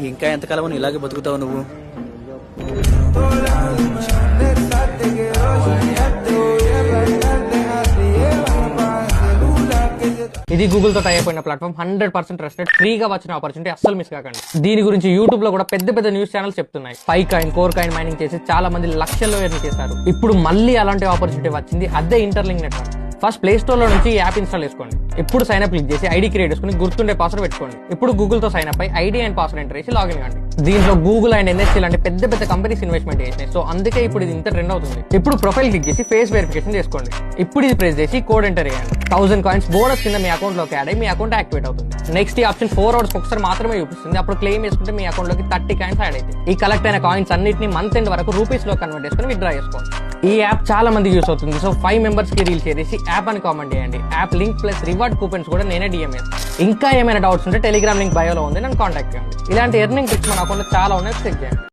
ఇంకా ఎంతకాలం ఇలాగే బతుకుతావు నువ్వు? ఇది గూగుల్ తో టై అయిపోయిన ప్లాట్ఫామ్, 100% ట్రస్టెడ్, ఫ్రీగా వచ్చిన ఆపర్చునిటీ, అస్సలు మిస్ కాకండి. దీని గురించి యూట్యూబ్ లో కూడా పెద్ద పెద్ద న్యూస్ ఛానల్స్ చెప్తున్నాయి. పైకాయిన్, కోర్ కాయిన్ మైనింగ్ చేసి చాలా మంది లక్షల్లో ఎర్న్ చేశారు. ఇప్పుడు మళ్ళీ అలాంటి ఆపర్చునిటీ వచ్చింది, అదే interlink network. First play store లో నుంచి యాప్ ఇన్స్టాల్ చేసుకోండి. ఇప్పుడు సైన్ అప్ క్లిక్ చేసి ఐడి క్రియేట్ చేసుకుని గుర్తుండే పాస్వర్డ్ పెట్టుకోండి. ఇప్పుడు గూగుల్ తో సైన్ అప్ అయి ఐడి అండ్ పాస్వర్డ్ ఎంటర్ చేసి లాగిన్ కండి. దీంట్లో గూగుల్ అండ్ ఎన్ఎస్సీ లాంటి పెద్ద పెద్ద కంపెనీస్ ఇన్వెస్ట్మెంట్ చేసినాయి. సో అందుకే ఇప్పుడు ఇది ఇంత ట్రెండ్ అవుతుంది. ఇప్పుడు ప్రొఫైల్ క్లిక్ చేసి ఫేస్ వెరిఫికేషన్ చేసుకోండి. ఇప్పుడు ఇది ప్రెస్ చేసి కోడ్ ఎంటర్ చేయండి. 1000 కాయిన్స్ బోనస్ కింద మీ అకౌంట్ లోకి యాడ్ అయ్యి మీ అకౌంట్ యాక్టివేట్ అవుతుంది. నెక్స్ట్ ఈ ఆప్షన్ 4 hours ఒకసారి మాత్రమే చూపిస్తుంది. అప్పుడు క్లెయిమ్ చేసుకుంటే మీ అకౌంట్ లోకి 30 కాయిన్స్ యాడ్ అవుతాయి. ఈ కలెక్ట్ అయిన కాయిన్స్ అన్నిటిని మంత్ ఎండ్ వరకు రూపీస్ లో కన్వర్ట్ చేసుకుని విత్డ్రా చేసుకోవాలి. ఈ యాప్ చాలా మంది యూస్ అవుతుంది. సో 5 members కి రీల్ షేర్ చేసి యాప్ అని కామెంట్ చేయండి. App link plus reward coupons కూడా నేనే డిఎం చేస్తాను. ఇంకా ఏమైనా డౌట్స్ ఉంటే టెలిగ్రామ్ లింక్ బయోలో ఉంది, నన్ను కాంటాక్ట్ చేయండి. ఇలాంటి ఎర్నింగ్ ట్రిక్స్ మన అకౌంట్లో చాలా ఉన్నాయి, చెక్ చేయండి.